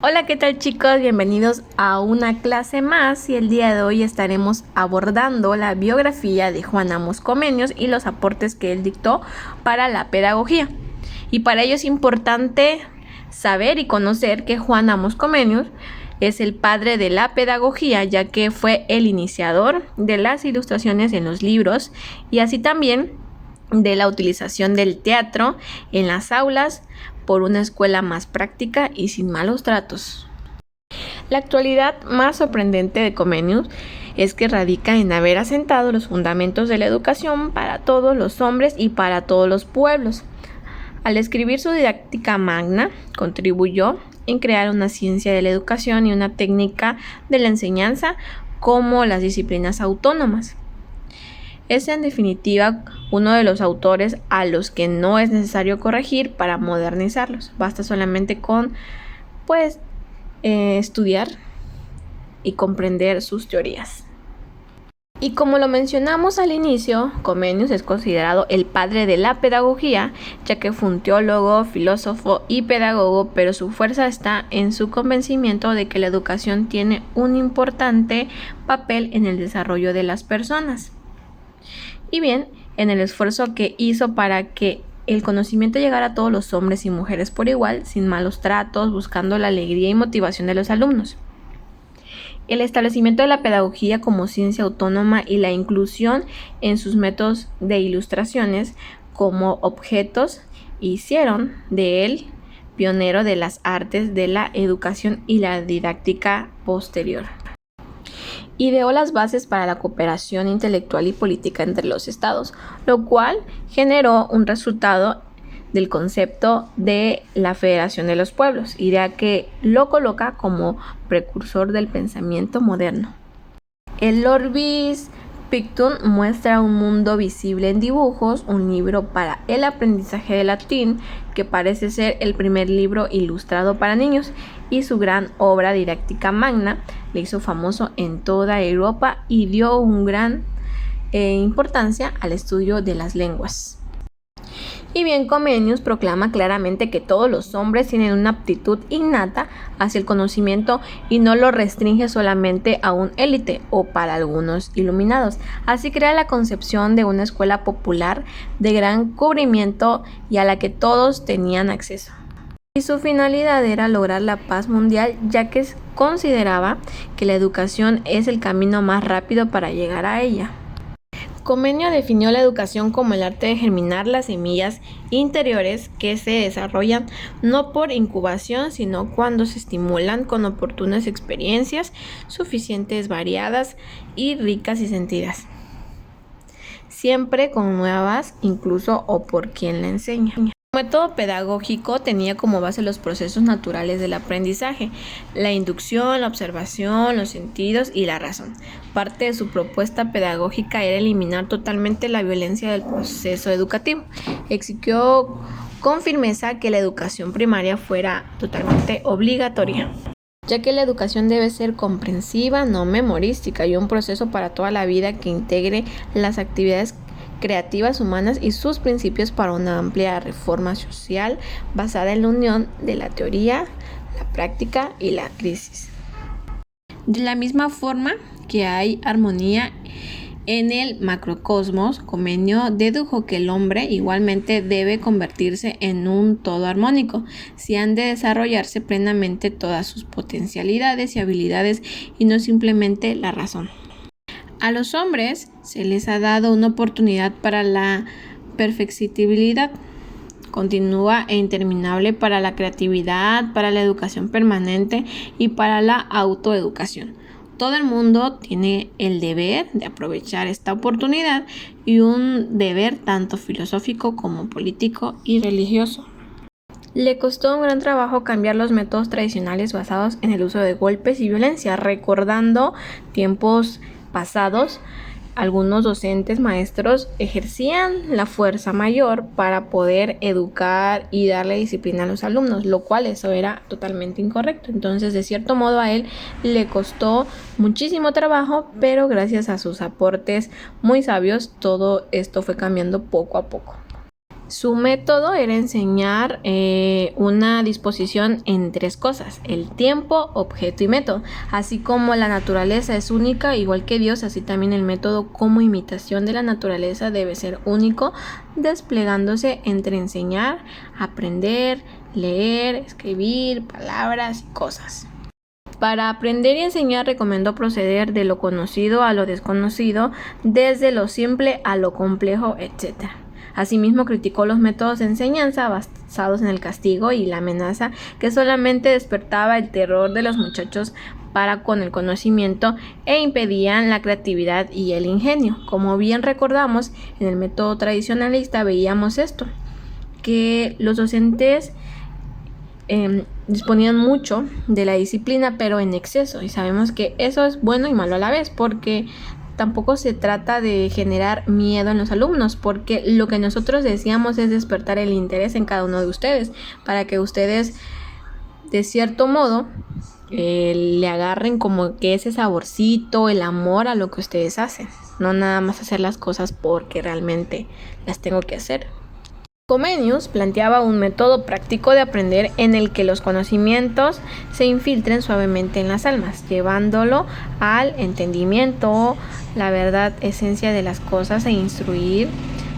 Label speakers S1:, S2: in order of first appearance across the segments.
S1: Hola, ¿qué tal chicos? Bienvenidos a una clase más y el día de hoy estaremos abordando la biografía de Juan Amos Comenius y los aportes que él dictó para la pedagogía. Y para ello es importante saber y conocer que Juan Amos Comenius es el padre de la pedagogía, ya que fue el iniciador de las ilustraciones en los libros y así también de la utilización del teatro en las aulas por una escuela más práctica y sin malos tratos. La actualidad más sorprendente de Comenius es que radica en haber asentado los fundamentos de la educación para todos los hombres y para todos los pueblos. Al escribir su Didáctica Magna, contribuyó en crear una ciencia de la educación y una técnica de la enseñanza como las disciplinas autónomas. Es en definitiva uno de los autores a los que no es necesario corregir para modernizarlos. Basta solamente con estudiar y comprender sus teorías. Y como lo mencionamos al inicio, Comenius es considerado el padre de la pedagogía, ya que fue un teólogo, filósofo y pedagogo, pero su fuerza está en su convencimiento de que la educación tiene un importante papel en el desarrollo de las personas. Y bien, en el esfuerzo que hizo para que el conocimiento llegara a todos los hombres y mujeres por igual, sin malos tratos, buscando la alegría y motivación de los alumnos. El establecimiento de la pedagogía como ciencia autónoma y la inclusión en sus métodos de ilustraciones como objetos hicieron de él pionero de las artes de la educación y la didáctica posterior. Ideó las bases para la cooperación intelectual y política entre los estados, lo cual generó un resultado del concepto de la Federación de los Pueblos, idea que lo coloca como precursor del pensamiento moderno. El Orbis Pictum muestra un mundo visible en dibujos, un libro para el aprendizaje de latín, que parece ser el primer libro ilustrado para niños, y su gran obra Didáctica Magna le hizo famoso en toda Europa y dio una gran importancia al estudio de las lenguas. Y bien, Comenius proclama claramente que todos los hombres tienen una aptitud innata hacia el conocimiento y no lo restringe solamente a un élite o para algunos iluminados. Así crea la concepción de una escuela popular de gran cubrimiento y a la que todos tenían acceso. Y su finalidad era lograr la paz mundial, ya que consideraba que la educación es el camino más rápido para llegar a ella. Comenius definió la educación como el arte de germinar las semillas interiores que se desarrollan no por incubación, sino cuando se estimulan con oportunas experiencias suficientes, variadas y ricas y sentidas, siempre con nuevas, incluso o por quien la enseña. El método pedagógico tenía como base los procesos naturales del aprendizaje, la inducción, la observación, los sentidos y la razón. Parte de su propuesta pedagógica era eliminar totalmente la violencia del proceso educativo. Exigió con firmeza que la educación primaria fuera totalmente obligatoria, ya que la educación debe ser comprensiva, no memorística, y un proceso para toda la vida que integre las actividades creativas humanas y sus principios para una amplia reforma social basada en la unión de la teoría, la práctica y la crisis. De la misma forma que hay armonía en el macrocosmos, Comenius dedujo que el hombre igualmente debe convertirse en un todo armónico, si han de desarrollarse plenamente todas sus potencialidades y habilidades y no simplemente la razón. A los hombres se les ha dado una oportunidad para la perfectibilidad continua e interminable, para la creatividad, para la educación permanente y para la autoeducación. Todo el mundo tiene el deber de aprovechar esta oportunidad y un deber tanto filosófico como político y religioso. Le costó un gran trabajo cambiar los métodos tradicionales basados en el uso de golpes y violencia, recordando tiempos pasados. Algunos docentes, maestros, ejercían la fuerza mayor para poder educar y darle disciplina a los alumnos, lo cual eso era totalmente incorrecto. Entonces, de cierto modo, a él le costó muchísimo trabajo, pero gracias a sus aportes muy sabios, todo esto fue cambiando poco a poco. Su método era enseñar una disposición en 3 cosas: el tiempo, objeto y método. Así como la naturaleza es única, igual que Dios, así también el método como imitación de la naturaleza debe ser único, desplegándose entre enseñar, aprender, leer, escribir, palabras y cosas. Para aprender y enseñar recomendó proceder de lo conocido a lo desconocido, desde lo simple a lo complejo, etc. Asimismo, criticó los métodos de enseñanza basados en el castigo y la amenaza, que solamente despertaba el terror de los muchachos para con el conocimiento e impedían la creatividad y el ingenio. Como bien recordamos, en el método tradicionalista veíamos esto, que los docentes disponían mucho de la disciplina, pero en exceso, y sabemos que eso es bueno y malo a la vez, porque tampoco se trata de generar miedo en los alumnos, porque lo que nosotros decíamos es despertar el interés en cada uno de ustedes, para que ustedes de cierto modo le agarren como que ese saborcito, el amor a lo que ustedes hacen, no nada más hacer las cosas porque realmente las tengo que hacer. Comenius planteaba un método práctico de aprender en el que los conocimientos se infiltren suavemente en las almas, llevándolo al entendimiento, la verdad, esencia de las cosas, e instruir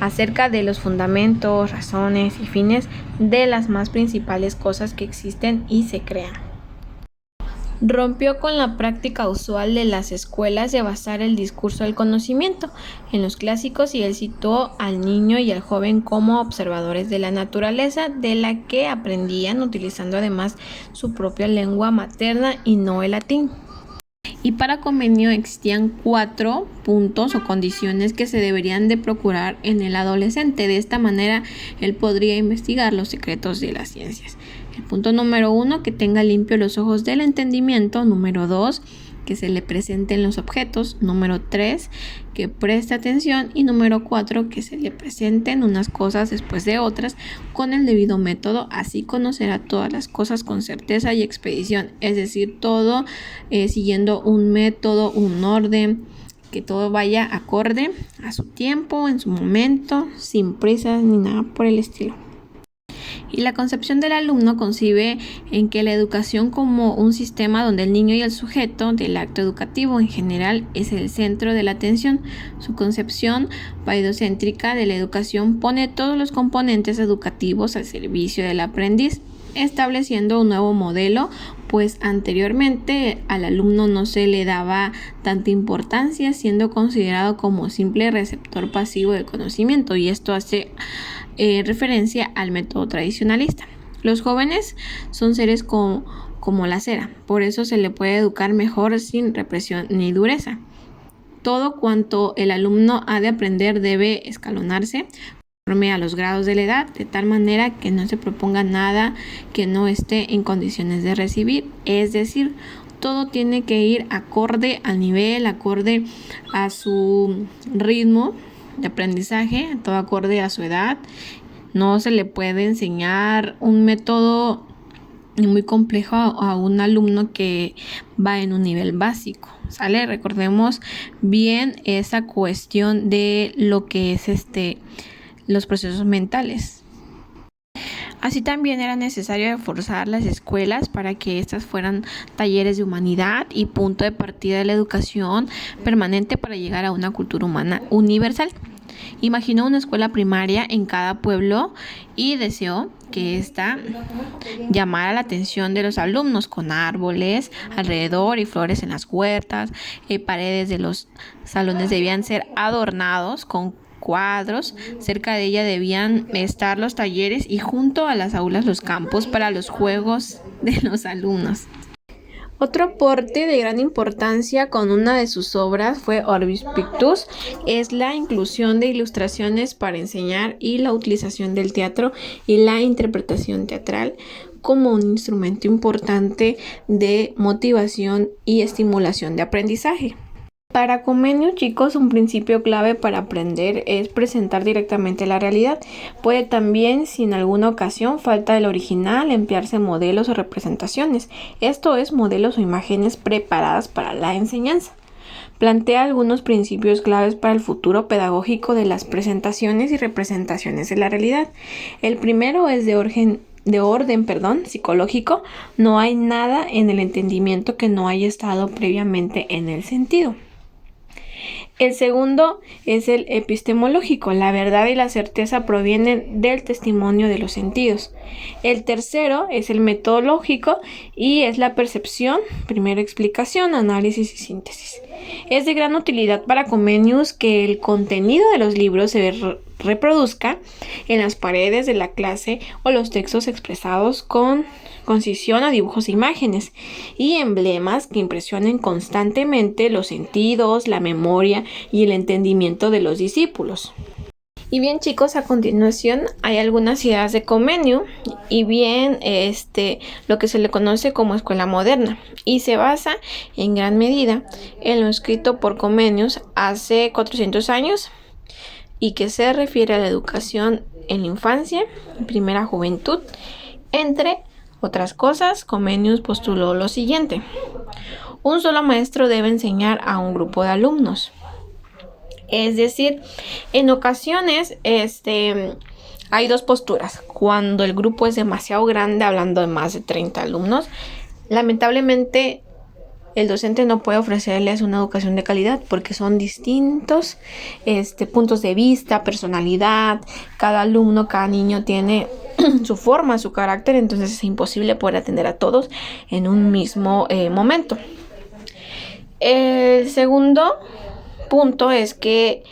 S1: acerca de los fundamentos, razones y fines de las más principales cosas que existen y se crean. Rompió con la práctica usual de las escuelas de basar el discurso del conocimiento en los clásicos, y él situó al niño y al joven como observadores de la naturaleza, de la que aprendían utilizando además su propia lengua materna y no el latín. Y para Comenio existían 4 puntos o condiciones que se deberían de procurar en el adolescente. De esta manera él podría investigar los secretos de las ciencias. El punto número 1, que tenga limpio los ojos del entendimiento. Número 2, que se le presenten los objetos. Número 3, que preste atención. Y número 4, que se le presenten unas cosas después de otras con el debido método. Así conocerá todas las cosas con certeza y expedición. Es decir, todo siguiendo un método, un orden, que todo vaya acorde a su tiempo, en su momento, sin prisas ni nada por el estilo. Y la concepción del alumno concibe en que la educación como un sistema donde el niño y el sujeto del acto educativo en general es el centro de la atención. Su concepción paidocéntrica de la educación pone todos los componentes educativos al servicio del aprendiz, estableciendo un nuevo modelo, pues anteriormente al alumno no se le daba tanta importancia, siendo considerado como simple receptor pasivo de conocimiento, y esto hace referencia al método tradicionalista. Los jóvenes son seres como la cera, por eso se le puede educar mejor sin represión ni dureza. Todo cuanto el alumno ha de aprender debe escalonarse conforme a los grados de la edad, de tal manera que no se proponga nada que no esté en condiciones de recibir, es decir, todo tiene que ir acorde al nivel, acorde a su ritmo de aprendizaje, todo acorde a su edad. No se le puede enseñar un método muy complejo a un alumno que va en un nivel básico, ¿sale? Recordemos bien esa cuestión de lo que es los procesos mentales. Así también era necesario reforzar las escuelas para que estas fueran talleres de humanidad y punto de partida de la educación permanente para llegar a una cultura humana universal. Imaginó una escuela primaria en cada pueblo y deseó que ésta llamara la atención de los alumnos con árboles alrededor y flores en las huertas. Paredes de los salones debían ser adornados con cuadros, cerca de ella debían estar los talleres y junto a las aulas los campos para los juegos de los alumnos. Otro aporte de gran importancia con una de sus obras fue Orbis Pictus, es la inclusión de ilustraciones para enseñar y la utilización del teatro y la interpretación teatral como un instrumento importante de motivación y estimulación de aprendizaje. Para Comenio, chicos, un principio clave para aprender es presentar directamente la realidad. Puede también, si en alguna ocasión falta el original, emplearse modelos o representaciones. Esto es, modelos o imágenes preparadas para la enseñanza. Plantea algunos principios claves para el futuro pedagógico de las presentaciones y representaciones de la realidad. El primero es de orden psicológico. No hay nada en el entendimiento que no haya estado previamente en el sentido. El segundo es el epistemológico. La verdad y la certeza provienen del testimonio de los sentidos. El tercero es el metodológico y es la percepción, primero explicación, análisis y síntesis. Es de gran utilidad para Comenius que el contenido de los libros se reproduzca en las paredes de la clase o los textos expresados con concisión a dibujos e imágenes y emblemas que impresionen constantemente los sentidos, la memoria y el entendimiento de los discípulos. Y bien, chicos, a continuación hay algunas ideas de Comenius y bien lo que se le conoce como escuela moderna y se basa en gran medida en lo escrito por Comenius hace 400 años y que se refiere a la educación en la infancia, primera juventud. Entre otras cosas, Comenius postuló lo siguiente: un solo maestro debe enseñar a un grupo de alumnos. Es decir, en ocasiones hay dos posturas. Cuando el grupo es demasiado grande, hablando de más de 30 alumnos, lamentablemente el docente no puede ofrecerles una educación de calidad porque son distintos puntos de vista, personalidad. Cada alumno, cada niño tiene su forma, su carácter, entonces es imposible poder atender a todos en un mismo momento. El segundo punto es que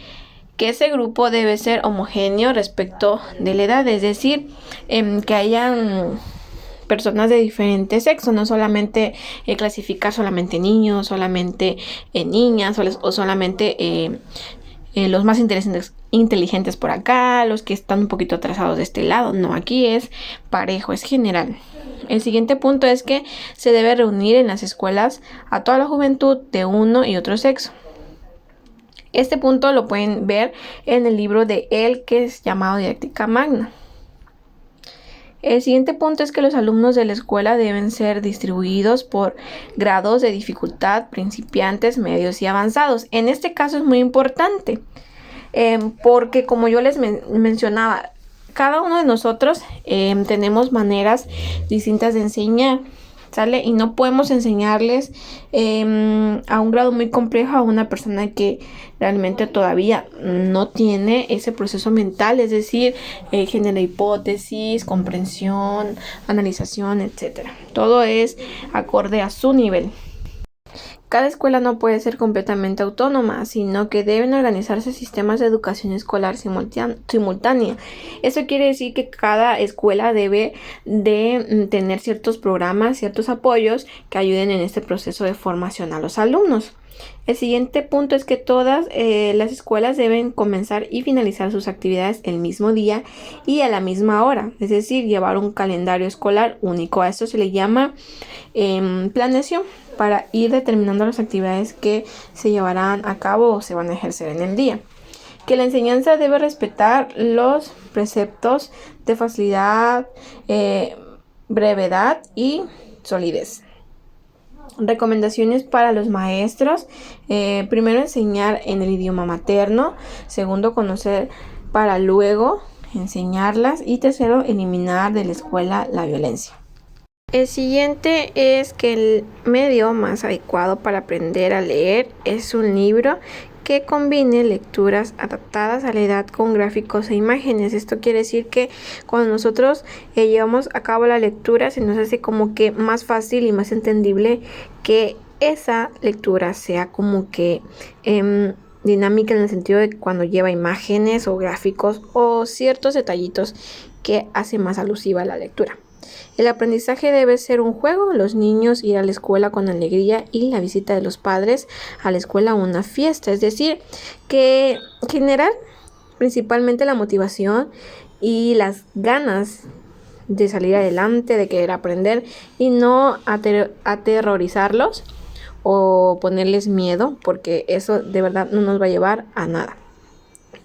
S1: ese grupo debe ser homogéneo respecto de la edad, es decir, que hayan personas de diferentes sexos, no solamente clasificar solamente niños, solamente niñas o solamente los más inteligentes por acá, los que están un poquito atrasados de este lado. No, aquí es parejo, es general. El siguiente punto es que se debe reunir en las escuelas a toda la juventud de uno y otro sexo. Este punto lo pueden ver en el libro de él que es llamado Didáctica Magna. El siguiente punto es que los alumnos de la escuela deben ser distribuidos por grados de dificultad, principiantes, medios y avanzados. En este caso es muy importante porque, como yo les mencionaba, cada uno de nosotros tenemos maneras distintas de enseñar, ¿sale? Y no podemos enseñarles a un grado muy complejo a una persona que realmente todavía no tiene ese proceso mental, es decir, genera hipótesis, comprensión, analización, etc. Todo es acorde a su nivel. Cada escuela no puede ser completamente autónoma, sino que deben organizarse sistemas de educación escolar simultánea. Eso quiere decir que cada escuela debe de tener ciertos programas, ciertos apoyos que ayuden en este proceso de formación a los alumnos. El siguiente punto es que todas las escuelas deben comenzar y finalizar sus actividades el mismo día y a la misma hora, es decir, llevar un calendario escolar único. A esto se le llama planeación, para ir determinando las actividades que se llevarán a cabo o se van a ejercer en el día. Que la enseñanza debe respetar los preceptos de facilidad, brevedad y solidez. Recomendaciones para los maestros: primero, enseñar en el idioma materno. Segundo, conocer para luego enseñarlas. Y tercero, eliminar de la escuela la violencia. El siguiente es que el medio más adecuado para aprender a leer es un libro que combine lecturas adaptadas a la edad con gráficos e imágenes. Esto quiere decir que cuando nosotros llevamos a cabo la lectura, se nos hace como que más fácil y más entendible que esa lectura sea como que dinámica, en el sentido de cuando lleva imágenes o gráficos o ciertos detallitos que hace más alusiva a la lectura. El aprendizaje debe ser un juego, los niños ir a la escuela con alegría y la visita de los padres a la escuela una fiesta, es decir, que generar principalmente la motivación y las ganas de salir adelante, de querer aprender y no aterrorizarlos o ponerles miedo, porque eso de verdad no nos va a llevar a nada.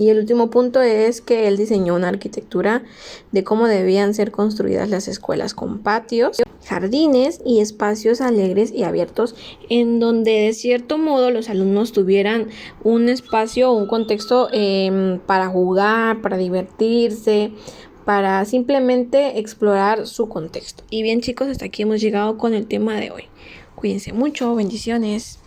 S1: Y el último punto es que él diseñó una arquitectura de cómo debían ser construidas las escuelas con patios, jardines y espacios alegres y abiertos en donde de cierto modo los alumnos tuvieran un espacio o un contexto para jugar, para divertirse, para simplemente explorar su contexto. Y bien chicos, hasta aquí hemos llegado con el tema de hoy. Cuídense mucho, bendiciones.